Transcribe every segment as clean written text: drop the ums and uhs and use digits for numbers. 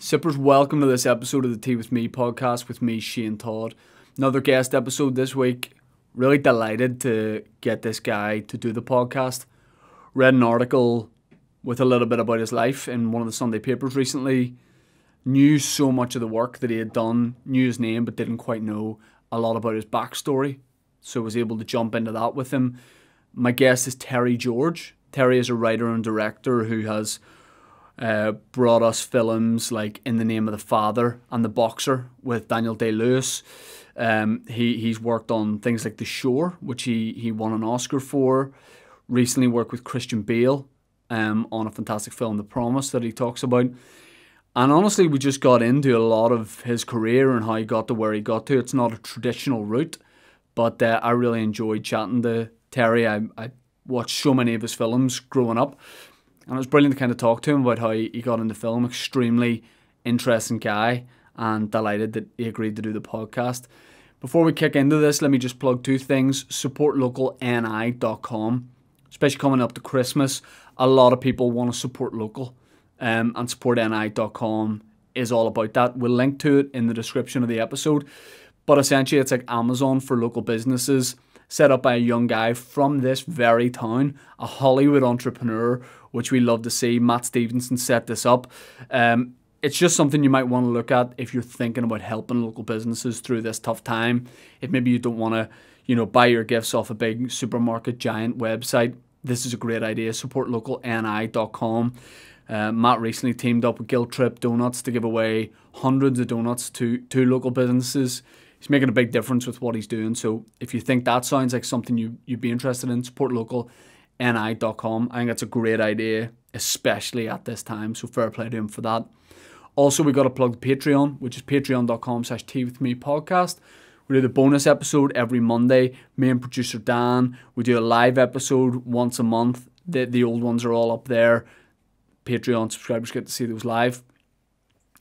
Sippers, welcome to this episode of the Tea With Me podcast with me, Shane Todd. Another guest episode this week. Really delighted to get this guy to do the podcast. Read an article with a little bit about his life in one of the Sunday papers recently. Knew so much of the work that he had done, knew his name, but didn't quite know a lot about his backstory. So was able to jump into that with him. My guest is Terry George. Terry is a writer and director who has brought us films like In the Name of the Father and The Boxer with Daniel Day-Lewis. He's worked on things like The Shore, which he won an Oscar for. Recently worked with Christian Bale on a fantastic film, The Promise, that he talks about. And honestly, we just got into a lot of his career and how he got to where he got to. It's not a traditional route, but I really enjoyed chatting to Terry. I watched so many of his films growing up. And it was brilliant to kind of talk to him about how he got into film. Extremely interesting guy, and delighted that he agreed to do the podcast. Before we kick into this, let me just plug two things. SupportLocalNI.com. Especially coming up to Christmas, a lot of people want to support local. And SupportNI.com is all about that. We'll link to it in the description of the episode. But essentially, it's like Amazon for local businesses, set up by a young guy from this very town, a Hollywood entrepreneur, which we love to see. Matt Stevenson set this up. It's just something you might want to look at if you're thinking about helping local businesses through this tough time. If maybe you don't want to, buy your gifts off a big supermarket giant website, this is a great idea. SupportLocalNI.com. Matt recently teamed up with Guilt Trip Donuts to give away hundreds of donuts to local businesses. He's making a big difference with what he's doing. So if you think that sounds like something you'd be interested in, SupportLocalNI.com. I think that's a great idea, especially at this time. So fair play to him for that. Also, we got to plug the Patreon, which is patreon.com/teawithmepodcast. We do the bonus episode every Monday. Me and producer Dan, we do a live episode once a month. The old ones are all up there. Patreon subscribers get to see those live.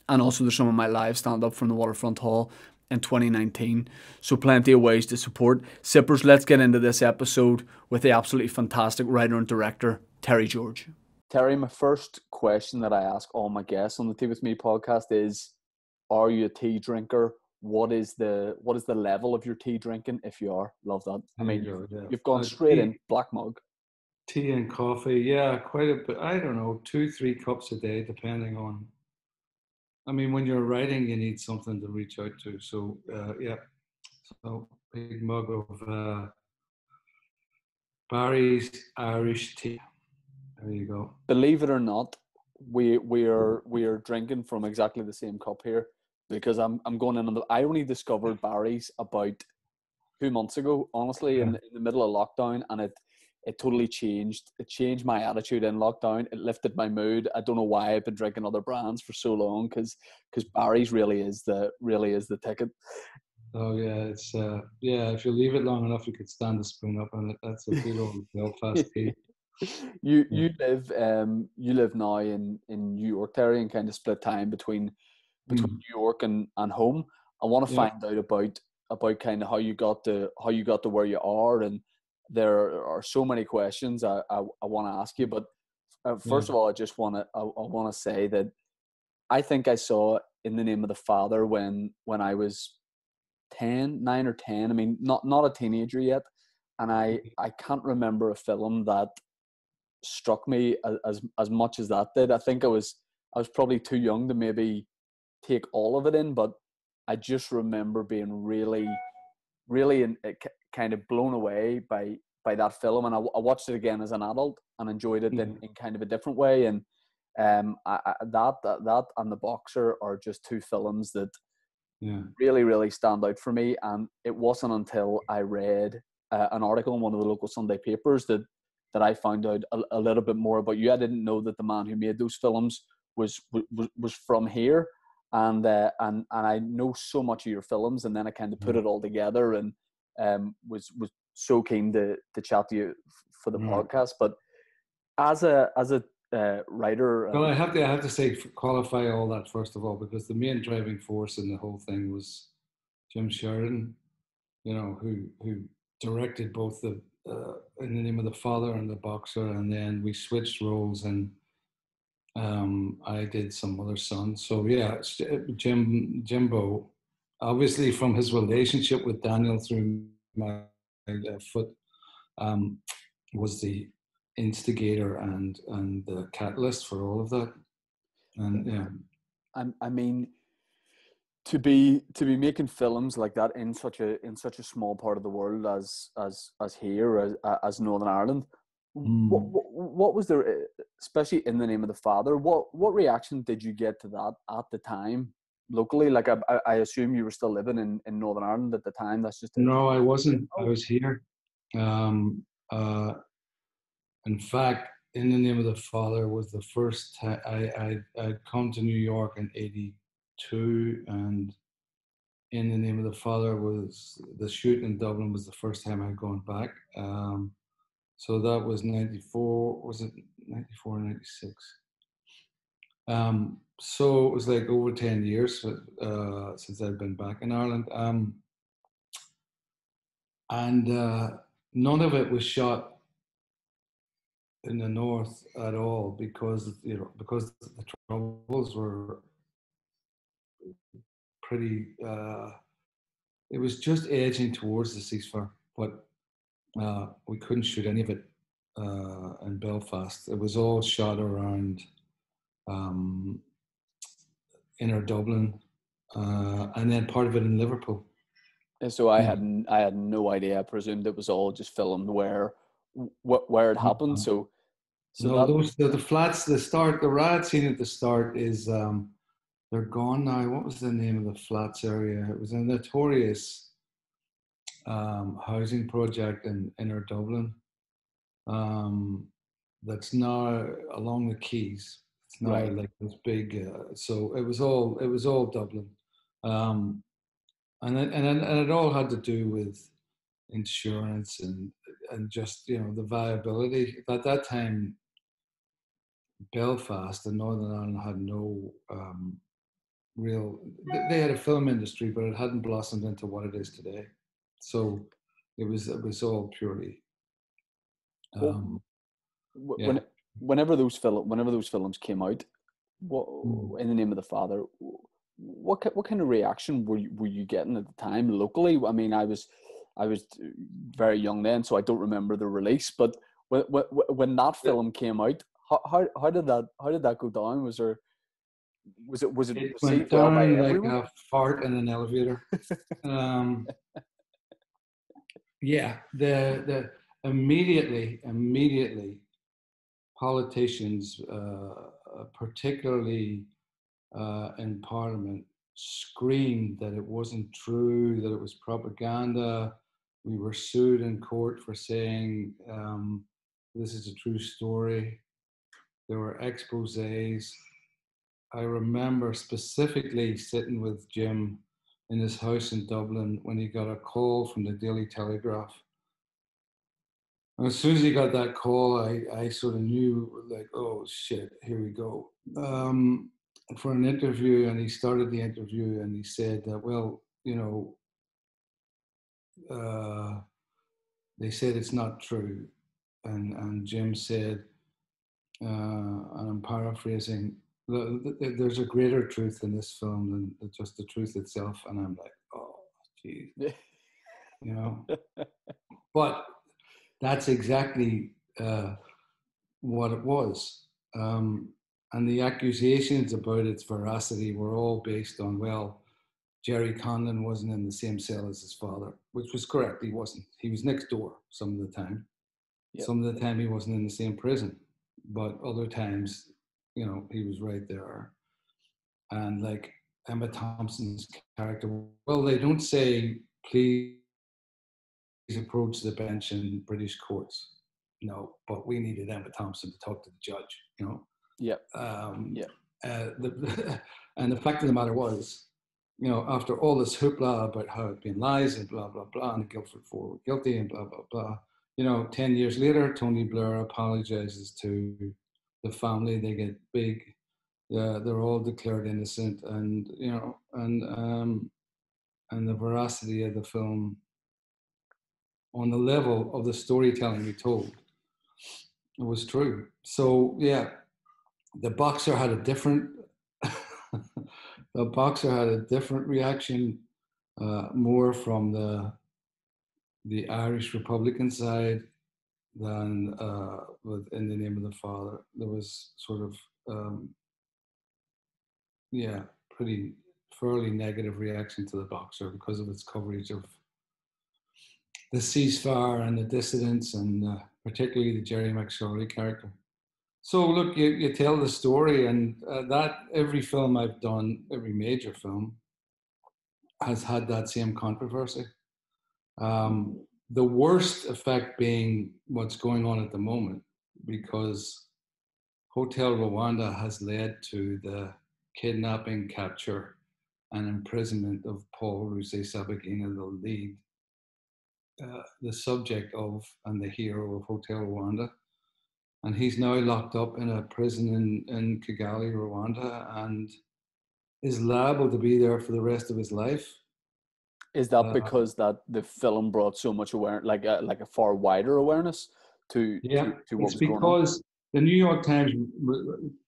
And also there's some of my live stand-up from the Waterfront Hall in 2019. So plenty of ways to support. Sippers, let's get into this episode with the absolutely fantastic writer and director, Terry George. Terry, my first question that I ask all my guests on the Tea With Me podcast is, are you a tea drinker? What is the level of your tea drinking, if you are? Love that. I mean, you've gone straight in, black mug. Tea and coffee, yeah, quite a bit. I don't know, 2-3 cups a day, depending on. I mean, when you're writing, you need something to reach out to. So, yeah. So, big mug of Barry's Irish tea. There you go. Believe it or not, we are drinking from exactly the same cup here, because I'm going in on the. I only discovered Barry's about 2 months ago, honestly, in the middle of lockdown, and it totally changed. It changed my attitude in lockdown. It lifted my mood. I don't know why I've been drinking other brands for so long, because Barry's really is the ticket. Oh yeah, it's yeah. If you leave it long enough, you could stand a spoon up on it. That's a good old Belfast tea. You live now in New York, Terry, and kind of split time between New York and home. I want to find out about kind of how you got to where you are, and there are so many questions I want to ask you. But first of all, I just want to say that I think I saw In the Name of the Father when I was 9 or 10. I mean, not a teenager yet, and I can't remember a film that struck me as much as that did. I think I was probably too young to maybe take all of it in, but I just remember being really, really kind of blown away by that film, and I watched it again as an adult and enjoyed it in kind of a different way. And that and The Boxer are just two films that really, really stand out for me. And it wasn't until I read an article in one of the local Sunday papers that I found out a little bit more about you. I didn't know that the man who made those films was from here, and I know so much of your films, and then I kind of put it all together, and was so keen to chat to you for the podcast. But as a writer, well, I have to say, qualify all that first of all, because the main driving force in the whole thing was Jim Sheridan, who directed both the In the Name of the Father and The Boxer, and then we switched roles, and I did some other sons. So yeah, Jimbo, obviously from his relationship with Daniel through my foot, um, was the instigator and the catalyst for all of that. And yeah, I mean, to be making films like that in such a small part of the world as here as Northern Ireland, what was there, especially in the name of the Father? What reaction did you get to that at the time locally? Like I assume you were still living in Northern Ireland at the time. That's just a no, I wasn't. I oh was here. Um, uh, in fact, In the Name of the Father was the first time I'd come to New York in '82, and In the Name of the Father was the shoot in Dublin was the first time I'd gone back. So that was '94. Was it '94 or '96? So it was like over 10 years since I'd been back in Ireland. And none of it was shot in the north at all because the troubles were pretty. It was just edging towards the ceasefire, but we couldn't shoot any of it in Belfast. It was all shot around um, inner Dublin, and then part of it in Liverpool. so I Yeah. had no idea. I presumed it was all just filmed where it happened. So No, that the flats. The riot scene at the start is they're gone now. What was the name of the flats area? It was a notorious housing project in inner Dublin. Um, that's now along the quays. It's now right. like this big. So it was all Dublin, um, and it all had to do with insurance and just the viability. At that time, Belfast and Northern Ireland had no real. They had a film industry, but it hadn't blossomed into what it is today. So it was all purely Well, um, when yeah. whenever those films came out, what in the name of the Father, what kind of reaction were you getting at the time locally? I mean, I was very young then, so I don't remember the release. But when that film came out, how did that go down? Was it It went received well by down like everyone? a fart in an elevator. Um, yeah, the immediately politicians, particularly in Parliament, screamed that it wasn't true, that it was propaganda. We were sued in court for saying this is a true story. There were exposés. I remember specifically sitting with Jim in his house in Dublin when he got a call from the Daily Telegraph. And as soon as he got that call, I sort of knew, like, oh shit, here we go. For an interview, and he started the interview and he said that, well, uh, they said it's not true. And Jim said, and I'm paraphrasing, there's a greater truth in this film than just the truth itself. And I'm like, oh, geez, you know. But that's exactly what it was. And the accusations about its veracity were all based on, well, Jerry Conlon wasn't in the same cell as his father, which was correct. He wasn't. He was next door some of the time. Yep. Some of the time he wasn't in the same prison, but other times, he was right there. And like Emma Thompson's character, well, they don't say, please approach the bench in British courts. No, but we needed Emma Thompson to talk to the judge. Yep. Um, Yep. and the fact of the matter was, after all this hoopla about how it'd been lies and blah, blah, blah, and the Guildford Four were guilty and blah, blah, blah, 10 years later, Tony Blair apologizes to the family. They get big. They're all declared innocent. And the veracity of the film on the level of the storytelling we told, it was true. So, yeah, The boxer had a different the boxer had a different reaction, more from the Irish Republican side than with In the Name of the Father. There was sort of yeah, pretty fairly negative reaction to the boxer because of its coverage of the ceasefire and the dissidents, and particularly the Jerry McSorley character. So look, you tell the story, and that every film I've done, every major film, has had that same controversy. The worst effect being what's going on at the moment, because Hotel Rwanda has led to the kidnapping, capture, and imprisonment of Paul Rusesabagina, the lead, the subject of and the hero of Hotel Rwanda. And he's now locked up in a prison in Kigali, Rwanda, and is liable to be there for the rest of his life. Is that Uh, because that the film brought so much awareness, like a far wider awareness yeah, to what it's was going on? because the New York Times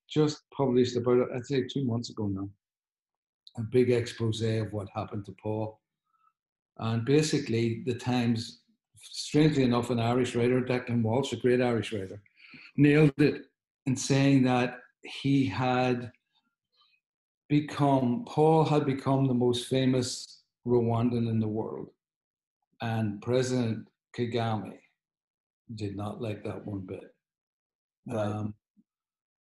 just published about, I'd say 2 months ago now, a big expose of what happened to Paul. And basically, the Times, strangely enough, an Irish writer, Declan Walsh, a great Irish writer, nailed it in saying that Paul had become the most famous Rwandan in the world. And President Kagame did not like that one bit. Right. Um,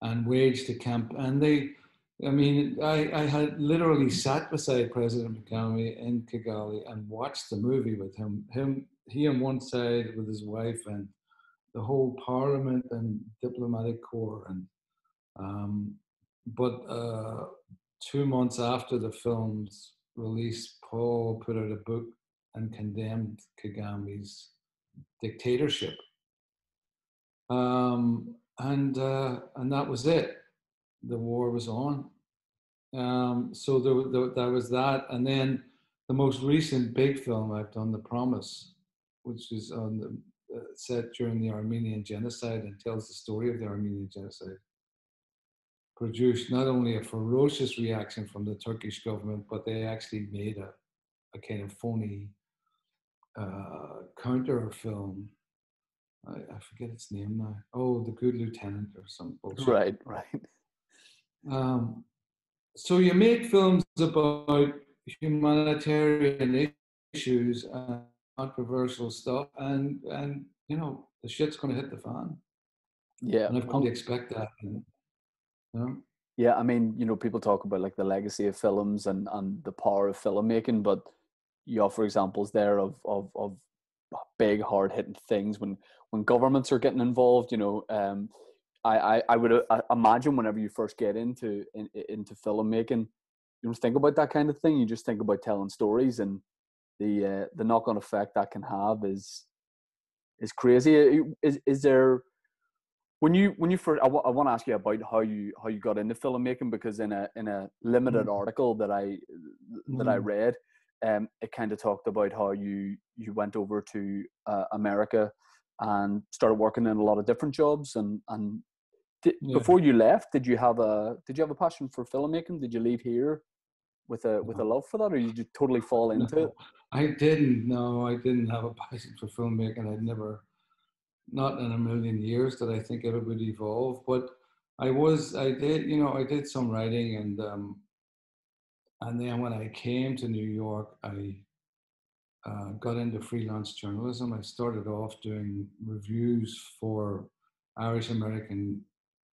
and waged a camp. And I mean, I had literally sat beside President Kagame in Kigali and watched the movie with he on one side with his wife and the whole parliament and diplomatic corps. And but 2 months after the film's release, Paul put out a book and condemned Kagame's dictatorship. And that was it. The war was on. So there was that, and then the most recent big film I've done, The Promise, which is on set during the Armenian genocide and tells the story of the Armenian genocide, produced not only a ferocious reaction from the Turkish government, but they actually made a kind of phony counter film. I forget its name now. Oh, The Good Lieutenant or some bullshit. Right. Right. Um, so you make films about humanitarian issues and controversial stuff, and the shit's going to hit the fan, Yeah. and I've come to expect that. You know? Yeah, I mean, people talk about like the legacy of films and the power of filmmaking, but you offer examples there of big, hard hitting things when governments are getting involved. I would imagine whenever you first get into filmmaking, you don't think about that kind of thing. You just think about telling stories, and the knock on effect that can have is crazy. Is there when you first, I want to ask you about how you got into filmmaking, because in a limited article that I Mm. read, it kind of talked about how you went over to America and started working in a lot of different jobs, and Yeah, before you left, did you have a passion for filmmaking? Did you leave here with a no, love for that, or did you totally fall into it? no, I didn't. No, I didn't have a passion for filmmaking. I'd never, not in a million years, did I think it would evolve. But I did some writing, and then when I came to New York, I got into freelance journalism. I started off doing reviews for Irish American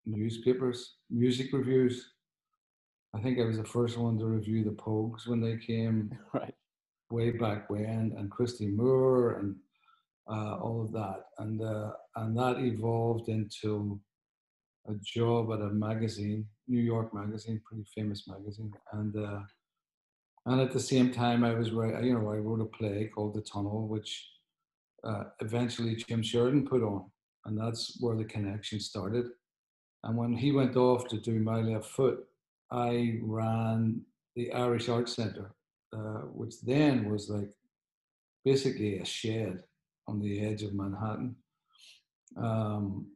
newspapers, music reviews. I think I was the first one to review the Pogues when they came Right. way back when, and Christy Moore, and all of that, and that evolved into a job at a magazine, New York magazine, pretty famous magazine, and at the same time I was I wrote a play called The Tunnel, which eventually Jim Sheridan put on, and that's where the connection started. And when he went off to do My Left Foot, I ran the Irish Arts Centre, which then was like basically a shed on the edge of Manhattan. Um,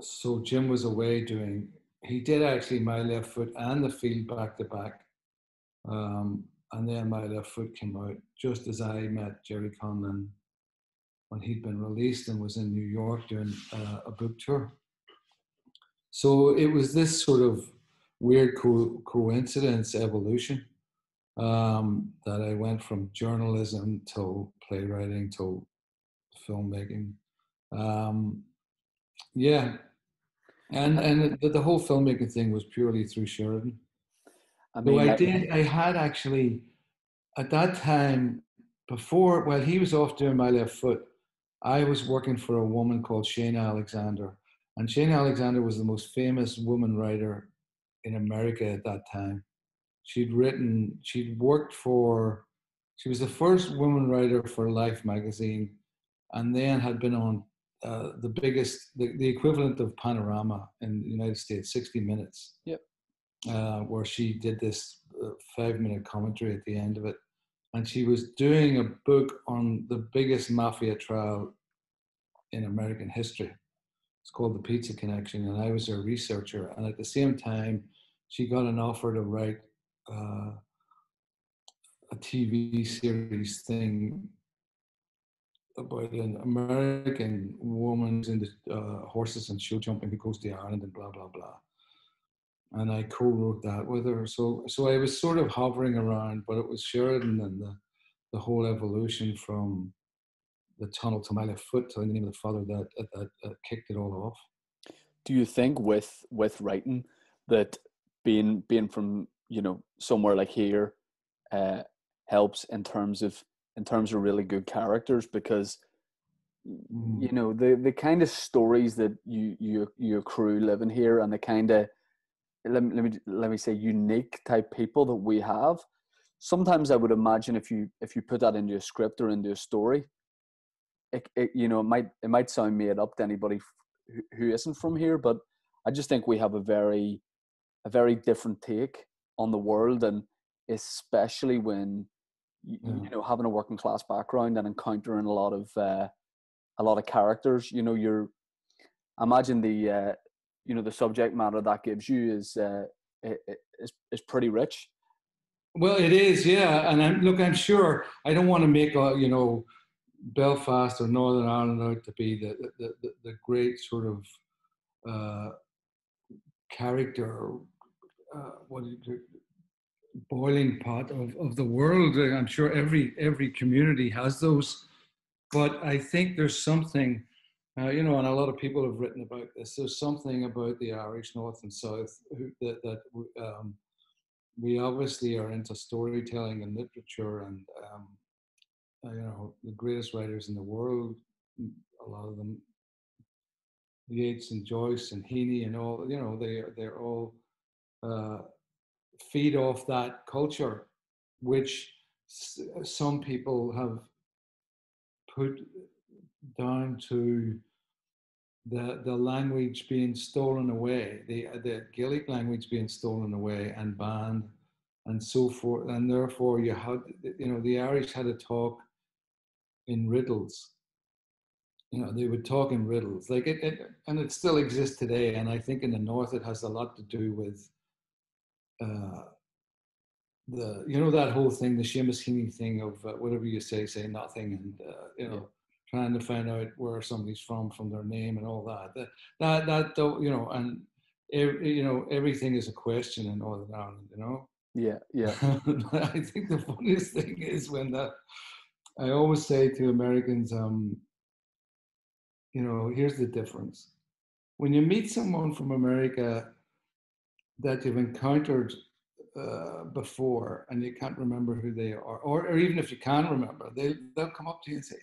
so Jim was away doing he did actually My Left Foot and The Field back to back. And then My Left Foot came out just as I met Jerry Conlon when he'd been released and was in New York doing a book tour. So it was this sort of weird coincidence evolution, that I went from journalism to playwriting to filmmaking. Um, yeah, and the whole filmmaking thing was purely through Sheridan. I Though mean, I had actually at that time, before, while he was off doing My Left Foot, I was working for a woman called Shane Alexander. And Shane Alexander was the most famous woman writer in America at that time. She'd worked for, she was the first woman writer for Life magazine, and then had been on the biggest, the equivalent of Panorama in the United States, 60 Minutes, yep. where she did this 5-minute commentary at the end of it. And she was doing a book on the biggest mafia trial in American history. It's called The Pizza Connection, and I was her researcher. And at the same time, she got an offer to write a TV series thing about an American woman who's into horses and show jumping who goes to Ireland and blah, blah, blah. And I co-wrote that with her. So I was sort of hovering around, but it was Sheridan and the whole evolution from the tunnel to My Left Foot to In the Name of the Father that kicked it all off. Do you think with writing that being from, you know, somewhere like here helps in terms of really good characters? Because you know, the kind of stories that you accrue living here, and the kind of, let me say, unique type people that we have, sometimes I would imagine if you put that into a script or into a story, it you know, it might sound made up to anybody who isn't from here, but I just think we have a very different take on the world, and especially when you know, having a working class background and encountering a lot of characters, you know, imagine the you know, the subject matter that gives you is pretty rich. Well, it is, yeah. And I'm sure I don't want to make you know, Belfast or Northern Ireland out to be the great sort of character, what do you, boiling pot of the world. I'm sure every community has those, but I think there's something, you know, and a lot of people have written about this. There's something about the Irish North and South that we obviously are into storytelling and literature, and you know, the greatest writers in the world, a lot of them, Yeats and Joyce and Heaney and all, you know, they're all uh, feed off that culture, which some people have put down to the language being stolen away, the Gaelic language being stolen away and banned, and so forth. And therefore, you had, you know, the Irish had to talk in riddles. You know, they would talk in riddles, like and it still exists today. And I think in the North, it has a lot to do with uh, you know, that whole thing, the Seamus Heaney thing of whatever you say nothing, and you know, Yeah. trying to find out where somebody's from their name and all that. That you know, and you know, everything is a question in Northern Ireland. You know. Yeah, yeah. I think the funniest thing is when that, I always say to Americans, you know, here's the difference. When you meet someone from America that you've encountered before and you can't remember who they are, or even if you can remember, they'll come up to you and say,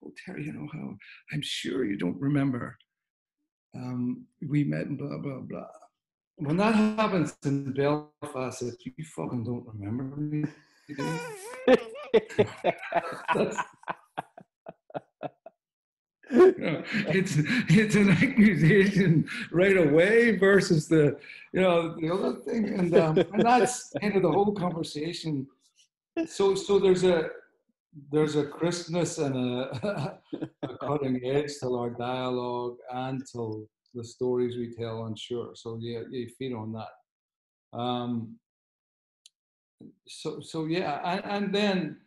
"Oh, Terry, you know how I'm sure you don't remember. We met and blah blah blah." When that happens in Belfast, if you fucking don't remember me, do you? That's, you know, it's an accusation right away versus the, you know, the other thing, and that's kind of the whole conversation. So there's a crispness and a cutting edge to our dialogue and to the stories we tell, I'm sure. So yeah, you feed on that. Um, so yeah, and then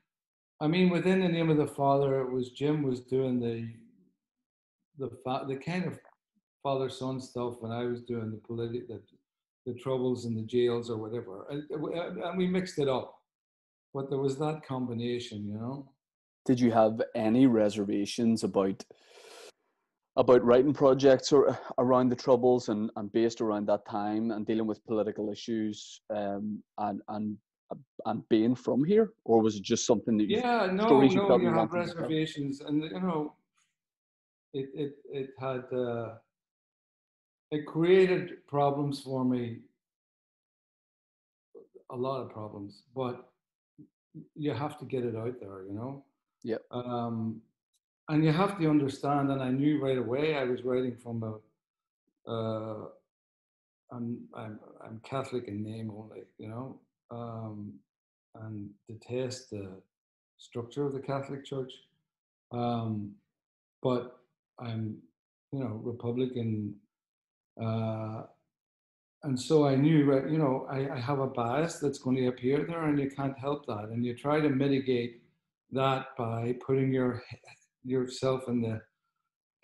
I mean, within the name of the Father, it was Jim was doing the kind of father son stuff when I was doing the troubles in the jails or whatever, and we mixed it up. But there was that combination, you know. Did you have any reservations about writing projects or around the troubles and based around that time and dealing with political issues and being from here, or was it just something that Yeah, no, stories you no, felt you you have wanted to tell? reservations, and you know, it had it created problems for me, a lot of problems, but you have to get it out there, you know. Yeah, And you have to understand, and I knew right away I was writing from uh, I'm Catholic in name only, you know, and detest the structure of the Catholic Church. Um, but I'm, you know, Republican, uh, and so I knew, right, you know, I have a bias that's going to appear there, and you can't help that, and you try to mitigate that by putting yourself in the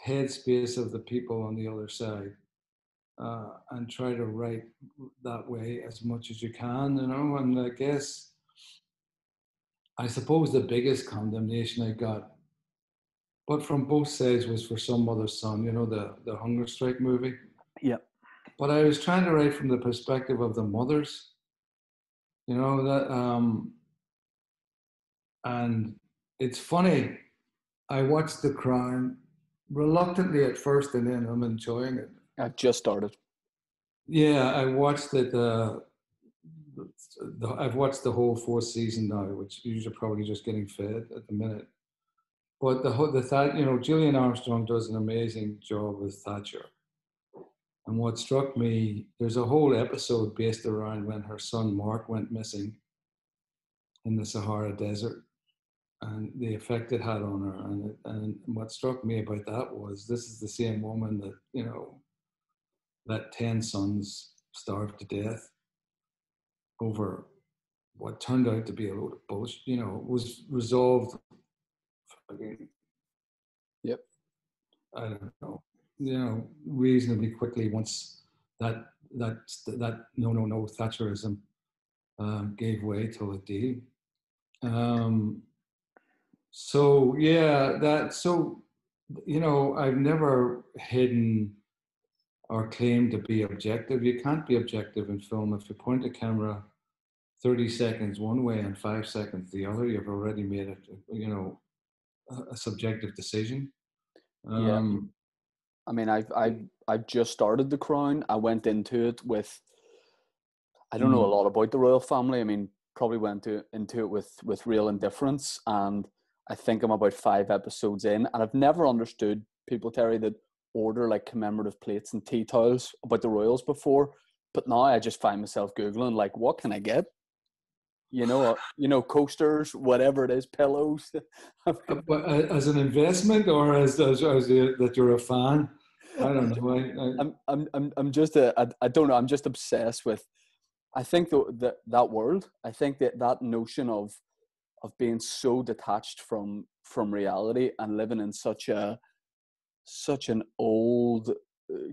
headspace of the people on the other side, and try to write that way as much as you can, you know. And I suppose the biggest condemnation I got, but from both sides, was for Some Mother's Son, you know, the hunger strike movie. yeah, But I was trying to write from the perspective of the mothers, you know, and it's funny. I watched The Crown reluctantly at first, and then I'm enjoying it. I've just started. Yeah, I watched it. I've watched the whole fourth season now, which you're probably just getting fed at the minute. But you know, Gillian Armstrong does an amazing job with Thatcher. And what struck me, there's a whole episode based around when her son Mark went missing in the Sahara Desert and the effect it had on her. And what struck me about that was this is the same woman that, you know, let 10 sons starve to death over what turned out to be a load of bullshit, you know, was resolved. Again, Yep. I don't know, you know, reasonably quickly once that no Thatcherism gave way to a deal. Um, so yeah, you know, I've never hidden or claimed to be objective. You can't be objective in film. If you point a camera 30 seconds one way and 5 seconds the other, you've already made it, you know, a subjective decision. Yeah. Um, I mean, I've just started The Crown. I went into it with I don't know a mm, lot about the royal family. I mean, probably into it with real indifference, and I think I'm about 5 episodes in, and I've never understood people, Terry, that order like commemorative plates and tea towels about the royals before, but now I just find myself googling like, what can I get? Coasters, whatever it is, pillows. but as an investment or that you're a fan, I don't know. I'm just I don't know. I'm just obsessed with. I think that world. I think that notion of being so detached from reality and living in such an old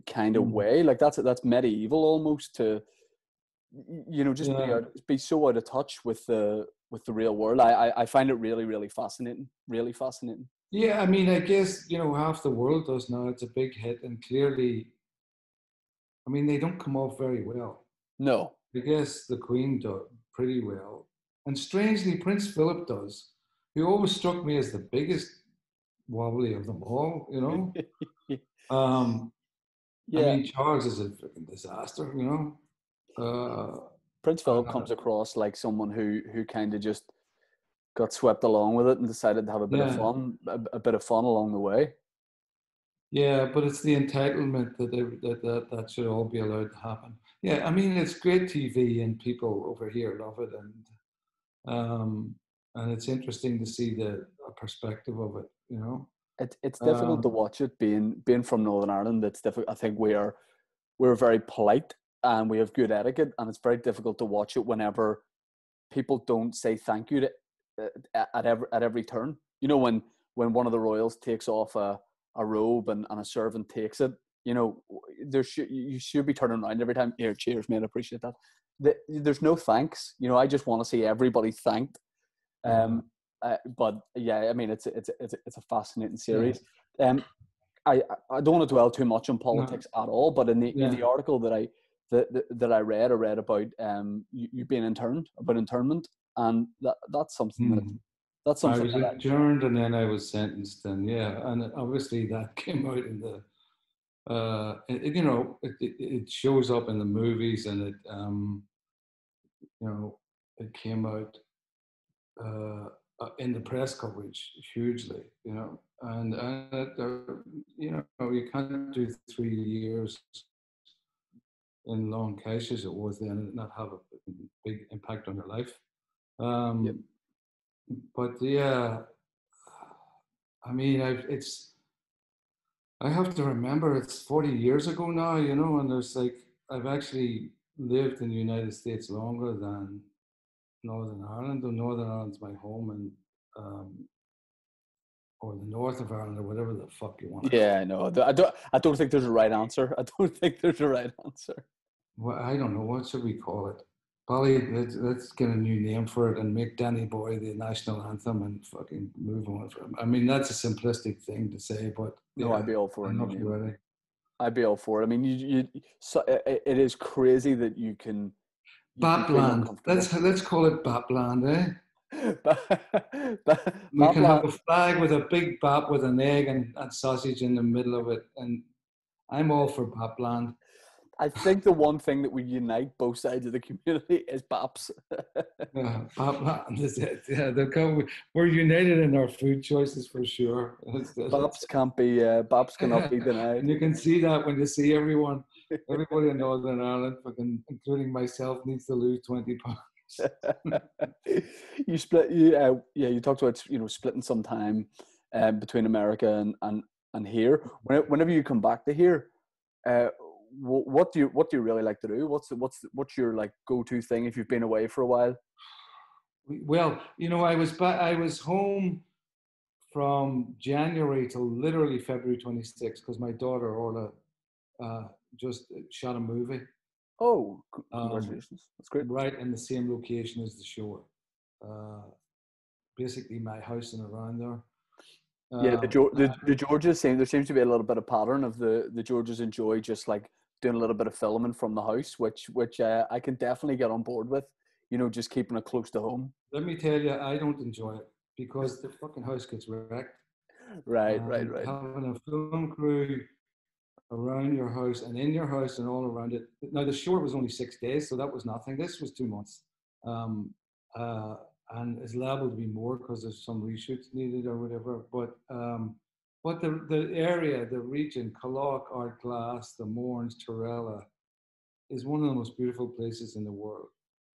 kind of Mm, way, like that's medieval almost, to just yeah, be so out of touch with the real world. I find it really really fascinating, really fascinating. yeah. I mean, I guess you know half the world does now. It's a big hit, and clearly, I mean, they don't come off very well. No. I guess the Queen does pretty well, and strangely, Prince Philip does. He always struck me as the biggest wobbly of them all. You know, um, I Yeah, mean, Charles is a freaking disaster. You know, Prince Philip uh, comes across like someone who kind of just got swept along with it and decided to have a bit of yeah, fun, a bit of fun along the way. yeah. But it's the entitlement that should all be allowed to happen. Yeah, I mean, it's great TV, and people over here love it, um, and it's interesting to see the perspective of it. You know. It's difficult to Um, watch it being from Northern Ireland. It's difficult. I think we're very polite and we have good etiquette, and it's very difficult to watch it whenever people don't say thank you to, at every turn. You know, when one of the royals takes off a robe and a servant takes it, you know, you should be turning around every time. Here, cheers, mate. I appreciate that. There's no thanks. You know, I just want to see everybody thanked. yeah, But yeah, I mean, it's a fascinating yeah, series. Um, I don't want to dwell too much on no, politics at all, but in the yeah. article that I read about you being interned, about internment, and that's something Hmm. that's I something was that adjourned and then I was sentenced, and yeah, and obviously that came out in the it shows up in the movies, and it came out uh, in the press coverage hugely, you can't do 3 years in long cases it was then and not have a big impact on your life. yeah, Um, but yeah, I mean, I have to remember it's 40 years ago now, and there's like I've actually lived in the United States longer than Northern Ireland, though Northern Ireland's my home, and or the north of Ireland, or whatever the fuck you want to call yeah. it. I know. I don't think there's a right answer. I don't think there's a right answer. Well, I don't know, what should we call it? Probably let's get a new name for it and make Danny Boy the national anthem and fucking move on from. I mean, that's a simplistic thing to say, but No, I'd yeah, be all for I a don't know new if you're name. ready. I'd be all for it. I mean, so it is crazy that you can feel Bapland. uncomfortable. Let's call it Bapland, eh? We can have Bapland. a flag with a big bap with an egg and sausage in the middle of it, and I'm all for Bapland. I think the one thing that would unite both sides of the community is Baps. Yeah, Bapland is it. Yeah, we're united in our food choices for sure. Baps cannot be And denied. you can see that when you see everybody in Northern Ireland, fucking, including myself, needs to lose 20 pounds. You talked about splitting some time between America and here. Whenever you come back to here, uh, what do you really like to do? What's your like go to thing if you've been away for a while? Well, I was home from January till literally February 26th because my daughter Orla just shot a movie Oh, um, congratulations! That's great. right in the same location as the shore. Uh, Basically, my house and around there. Yeah, Um, the Georges there seems to be a little bit of pattern of the Georges enjoy just like doing a little bit of filming from the house, which I can definitely get on board with. Just keeping it close to home. Let me tell you, I don't enjoy it because the fucking house gets wrecked. Right, right, And right. having a film crew around your house and in your house and all around it. Now, the short was only 6 days, so that was nothing. This was 2 months. Um, uh, and it's liable to be more because there's some reshoots needed or whatever. But the area, the region, Colock, Ardglass, the Mournes, Torella, is one of the most beautiful places in the world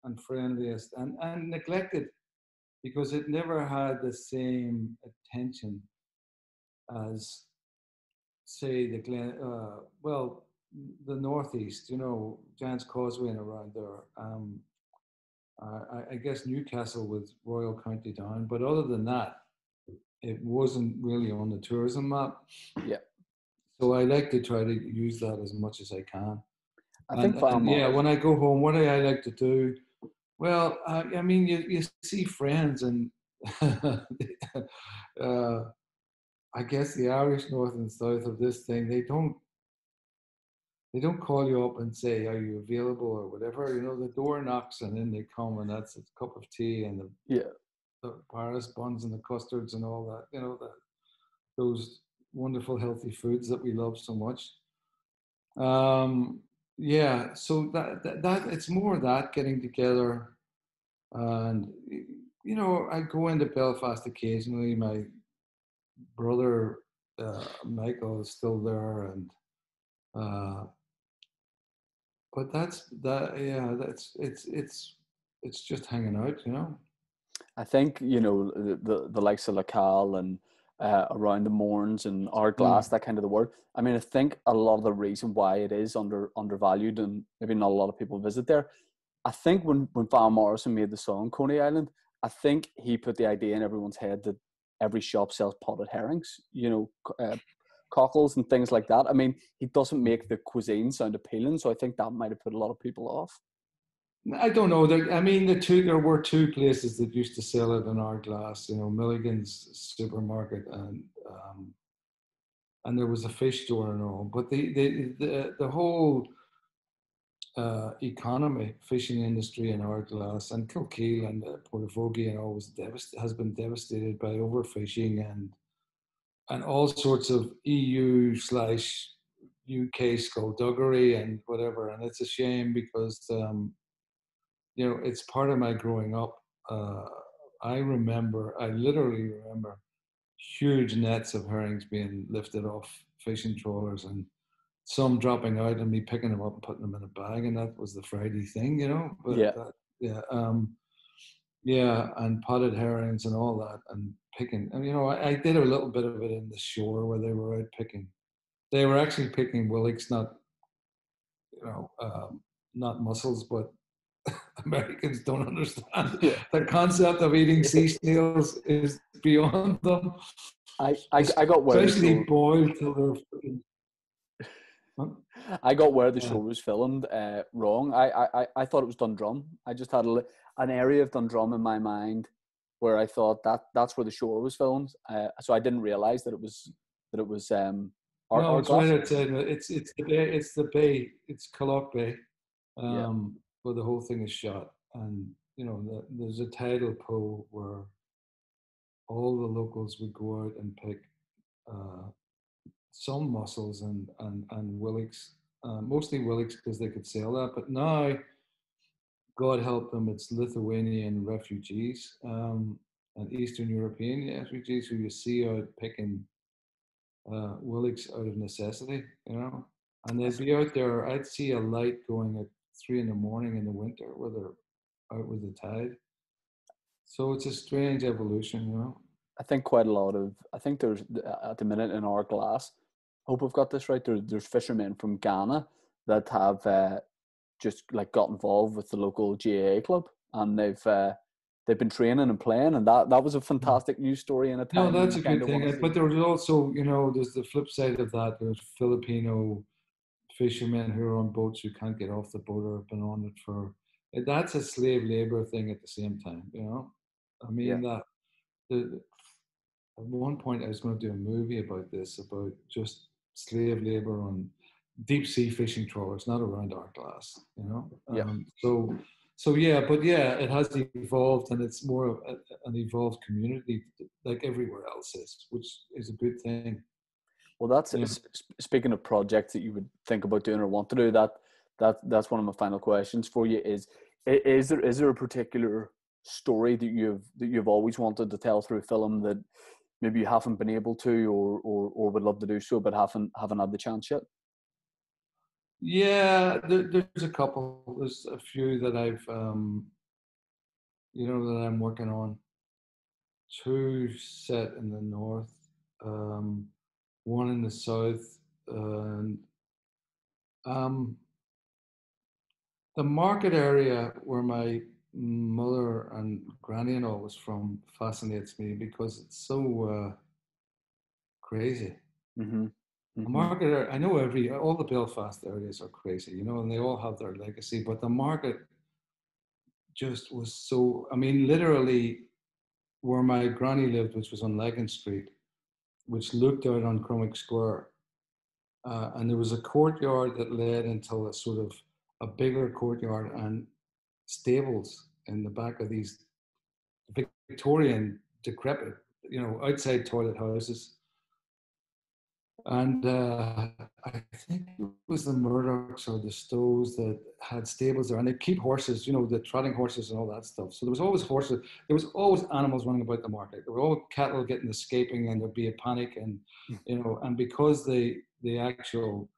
and friendliest and neglected because it never had the same attention as, say, the northeast, Giant's Causeway and around there. I guess Newcastle with Royal County Down, but other than that, it wasn't really on the tourism map. Yeah, So I like to try to use that as much as I can. I think And Farmer. yeah, when I go home, what do I like to do? Well, I mean, you see friends, and uh, I guess the Irish north and south of this thing, they don't call you up and say, "Are you available?" or whatever. The door knocks and then they come, and that's a cup of tea and Yeah, the Paris buns and the custards and all that. Those wonderful healthy foods that we love so much. Um, yeah, so that it's more that getting together, and I go into Belfast occasionally. My brother Michael is still there, and uh, but that's that. Yeah, that's it's just hanging out. I think the likes of Lacal and around the Mourns and Hourglass, Mm. that kind of the word. I mean, I think a lot of the reason why it is undervalued and maybe not a lot of people visit there, I think when Van Morrison made the song Coney Island, I think he put the idea in everyone's head that every shop sells potted herrings, cockles and things like that. I mean, he doesn't make the cuisine sound appealing, so I think that might have put a lot of people off. I don't know. I mean, there were two places that used to sell it in Hourglass. You know, Milligan's supermarket and there was a fish store and all. But the whole economy, fishing industry in Hourglass and Kilkeel and Portavogie and all has been devastated by overfishing and all sorts of EU/UK skullduggery and whatever. And it's a shame because it's part of my growing up. I literally remember huge nets of herrings being lifted off fishing trawlers and some dropping out and me picking them up and putting them in a bag. And that was the Friday thing, but Yeah. yeah. Yeah. And potted herrings and all that and picking. And, I did a little bit of it in the shore where they were out picking. They were actually picking willicks, you know, um, not mussels, but Americans don't understand Yeah. the concept of eating sea snails is beyond them, I got where the especially show boiled till they're freaking. Huh? I got where the Yeah. show was filmed wrong. I thought it was Dundrum. I just had an area of Dundrum in my mind where I thought that's where the show was filmed. So I didn't realize that it was No, our it's right glass. outside. It's the bay. It's the bay. It's Culloch Bay, Yeah. where the whole thing is shot. And there's a tidal pool where all the locals would go out and pick uh, some mussels and willicks, mostly willicks because they could sell that. But now, God help them, it's Lithuanian refugees and Eastern European refugees who you see out picking willicks out of necessity, and they'd be out there. I'd see a light going at 3 in the morning in the winter where they're out with the tide. So it's a strange evolution. I think quite a lot of. I think there's at the minute in our glass. Hope I've got this right. There's fishermen from Ghana that have just like got involved with the local GAA club, and they've been training and playing, and that was a fantastic news story in a No, time when that's you a kind good of want to thing. But see. there was also, there's the flip side of that. There's Filipino fishermen who are on boats who can't get off the boat or have been on it for. That's a slave labor thing at the same time. I Yeah. mean that. At one point, I was going to do a movie about this, about just slave labor on deep sea fishing trawlers, not around our glass. Yeah. So yeah, but yeah, it has evolved, and it's more of an evolved community, like everywhere else is, which is a good thing. Well, that's Yeah. speaking of projects that you would think about doing or want to do. That's one of my final questions for you. Is there a particular story that you've always wanted to tell through film that maybe you haven't been able to or would love to do so but haven't had the chance yet? Yeah, there's a couple. There's a few that that I'm working on. Two set in the north, um, one in the south, and um, the market area where my mother and granny and all was from fascinates me because it's so crazy. Mm-hmm. The Mm-hmm. market area, I know all the Belfast areas are crazy, and they all have their legacy, but the market just was so, I mean, literally where my granny lived, which was on Legan Street, which looked out on Crummock Square. And there was a courtyard that led into a sort of a bigger courtyard and stables in the back of these Victorian, decrepit, outside toilet houses. And I think it was the Murdochs or the Stows that had stables there, and they keep horses, the trotting horses and all that stuff. So there was always horses. There was always animals running about the market. There were always cattle getting escaping, and there'd be a panic. And because the actual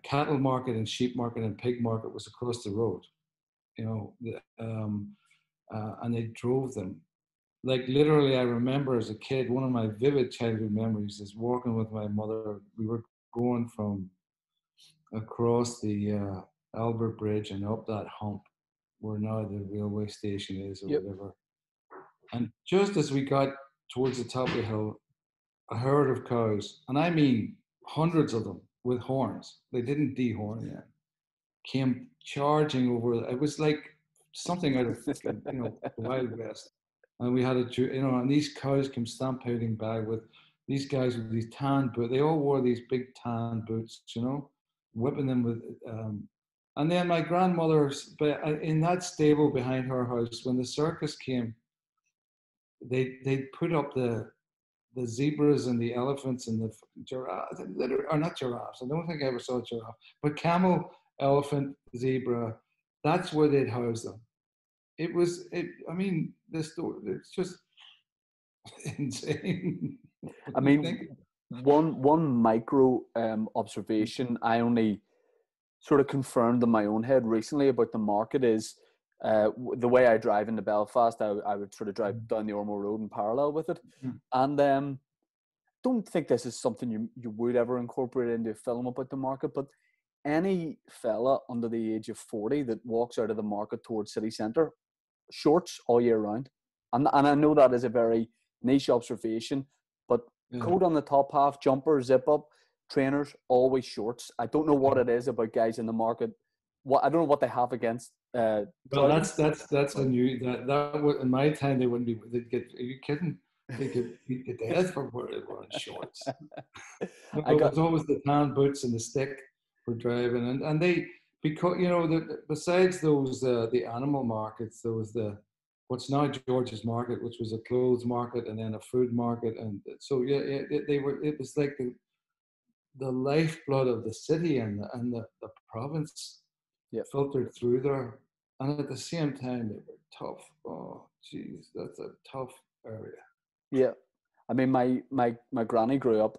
cattle market and sheep market and pig market was across the road, and they drove them. like literally, I remember as a kid, one of my vivid childhood memories is walking with my mother. We were going from across the Albert Bridge and up that hump where now the railway station is or Yep. whatever. And just as we got towards the top of the hill, a herd of cows, and I mean hundreds of them with horns, they didn't dehorn yet, came charging over. It was like something out of fucking, the Wild West. And we had and these cows came stampeding by with these guys with these tan boots. They all wore these big tan boots, whipping them with. And then my grandmother's, in that stable behind her house, when the circus came, they put up the zebras and the elephants and the giraffes, or not giraffes. I don't think I ever saw a giraffe, but camel, elephant, zebra. That's where they'd house them. I mean, this story. It's just insane. What I do you mean, think? one micro observation I only sort of confirmed in my own head recently about the market is the way I drive into Belfast. I would sort of drive down the Ormo Road in parallel with it, and don't think this is something you would ever incorporate into a film about the market, but any fella under the age of 40 that walks out of the market towards city centre, shorts all year round. And I know that is a very niche observation, but Yeah. coat on the top half, jumper, zip up, trainers, always shorts. I don't know what it is about guys in the market. I don't know what they have against Well, trousers. that's a new that would in my time they wouldn't be. They'd get. Are you kidding? They could beat the death for wearing shorts. No, I it got was always the tan boots and the stick for driving, and they because besides those the animal markets, there was the what's now George's Market, which was a clothes market and then a food market, and so yeah, they were. It was like the lifeblood of the city and the province yeah. filtered through there, and at the same time they were tough. Oh, jeez, that's a tough area. Yeah, I mean, my granny grew up,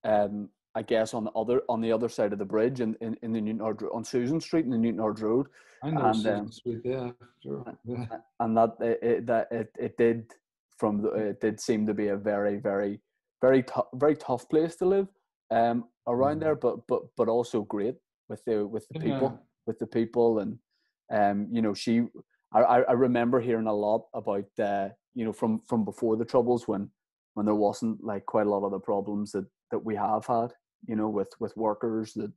I guess on the other side of the bridge in the Newton on Susan Street in the Newton Road, I know and Susan Sweet. Yeah, sure. Yeah. and it did it did seem to be a very tough place to live, around there, but also great with the Yeah, people and she I remember hearing a lot about from before the troubles when there wasn't like quite a lot of the problems that we have had with workers that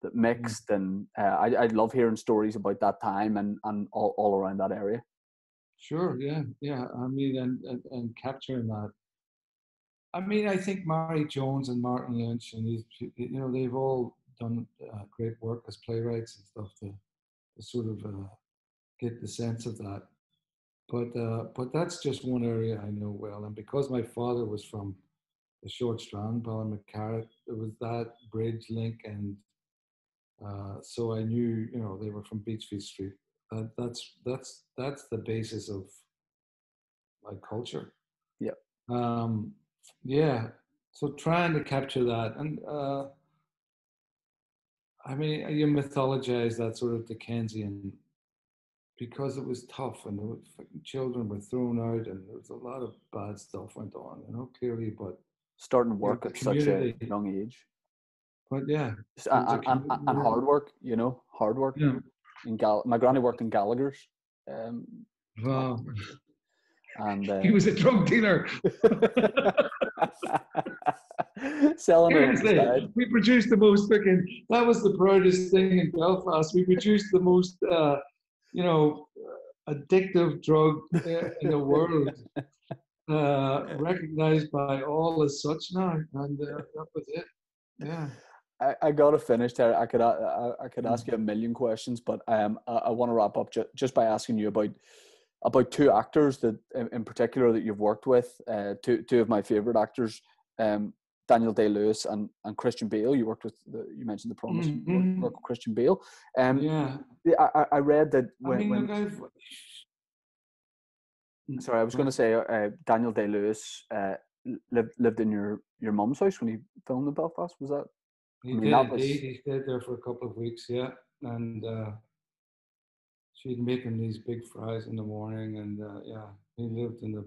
yeah. mixed, and I love hearing stories about that time and all around that area. Sure. Yeah, yeah. I mean, and capturing that. I mean, I think Mary Jones and Martin Lynch and these, they've all done great work as playwrights and stuff to sort of get the sense of that. But that's just one area I know well, and because my father was from the Short Strand, Ballinmacarrot, there was that bridge link, and so I knew, they were from Beachview Street. That's the basis of my culture. Yeah, Um, yeah, so trying to capture that, and I mean, you mythologize that sort of Dickensian because it was tough, and children were thrown out, and there was a lot of bad stuff went on, clearly. But starting there was work a at such a community. young age. But yeah, Just, there was a community and there. hard work, hard work. Yeah. My granny worked in Gallagher's, not Wow. and He was a drug dealer. selling it on the Seriously, side. we produced the most freaking. That was the proudest thing in Belfast. We produced the most, you know, addictive drug in the world, recognized by all as such now, and that was it. Yeah. I got to finish there. I could ask Mm. you a million questions, but I want to wrap up just by asking you about two actors that in particular that you've worked with. Two of my favorite actors, Daniel Day-Lewis and Christian Bale. You worked with you mentioned The Promise. You worked Hmm. with Christian Bale. Yeah. I read that I mean, when look, I've. sorry, I was Go going to ahead. say Daniel Day-Lewis lived in your mum's house when he filmed in Belfast. Was that? I He mean, did that indeed. was He stayed there for a couple of weeks. Yeah, and she'd make him these big fries in the morning, and yeah, he lived in the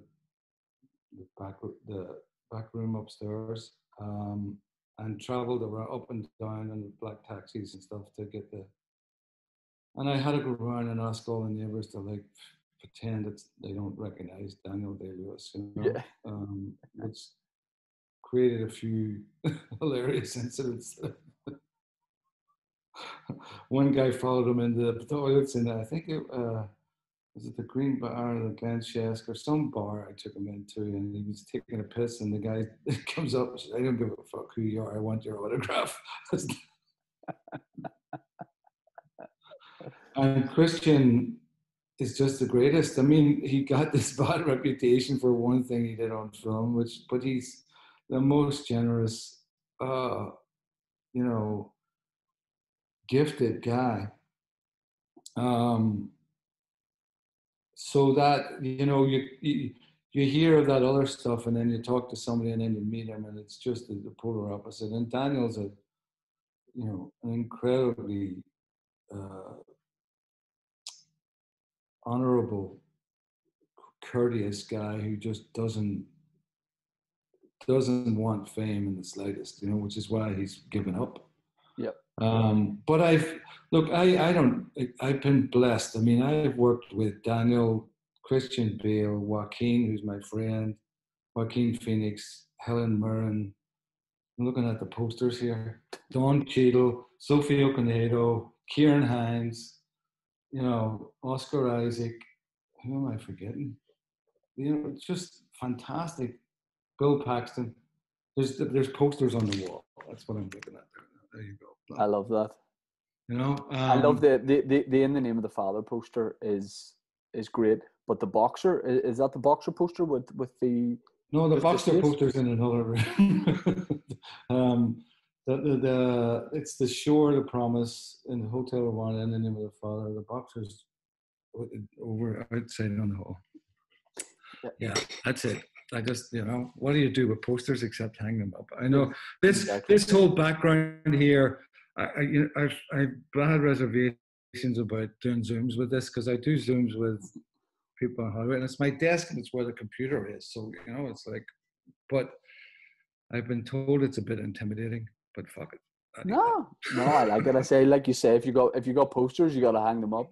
the back room upstairs, and traveled around up and down in black taxis and stuff to get the. And I had to go around and ask all the neighbors to like pretend they don't recognize Daniel Day-Lewis, you know, Yeah. which created a few hilarious incidents. One guy followed him into the toilets, and I think it was it the Green Bar or the Glenchesque or some bar I took him into, and he was taking a piss, and the guy comes up and says, "I don't give a fuck who you are. I want your autograph." And Christian is just the greatest. I mean, he got this bad reputation for one thing he did on film, but he's the most generous, you know, gifted guy. So that you hear of that other stuff, and then you talk to somebody, and then you meet him, and it's just the polar opposite. And Daniel's an incredibly uh, honorable, courteous guy who just doesn't want fame in the slightest, which is why he's given up. Yep. But I've been blessed. I mean, I've worked with Daniel, Christian Bale, Joaquin, who's my friend, Joaquin Phoenix, Helen Mirren. I'm looking at the posters here. Don Cheadle, Sophie Okonedo, Kieran Hines, Oscar Isaac. Who am I forgetting? It's just fantastic. Bill Paxton. There's posters on the wall. That's what I'm looking at there. There you go. I love that. I love the In the Name of the Father poster is great, but the boxer is that the boxer poster with the no, the boxer poster's in another room. It's the Shore, the Promise, in the Hotel Rwanda, In the Name of the Father. The boxer's over outside on the hall. Yeah, that's it. I just, what do you do with posters except hang them up? I know this whole background here. I've had reservations about doing Zooms with this, because I do Zooms with people in Hollywood, and it's my desk and it's where the computer is. So it's like, but I've been told it's a bit intimidating. But fuck it. No, I like it. I say, like you say, if you got posters, you got to hang them up.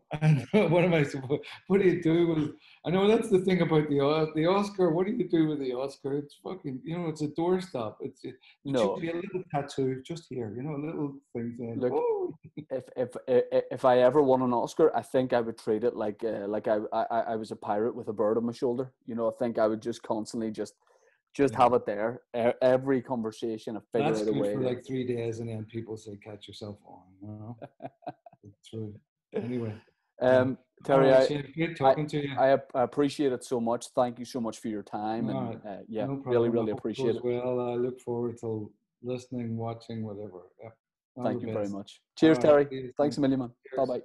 What am I supposed? What do you do with? I know that's the thing about the Oscar. What do you do with the Oscar? It's fucking, it's a doorstop. It should be a little tattoo just here, a little thing saying. Look, if I ever won an Oscar, I think I would treat it like I was a pirate with a bird on my shoulder. I think I would just constantly just have it there. Every conversation, I figure out a way. For like 3 days, and then people say, "Catch yourself on." It's true. Anyway, Terry, great talking to you. I appreciate it so much. Thank you so much for your time, and no really appreciate it. Well, I look forward to listening, watching, whatever. Yeah. Thank you very much. Cheers, Terry. Thanks a million, man. Bye bye.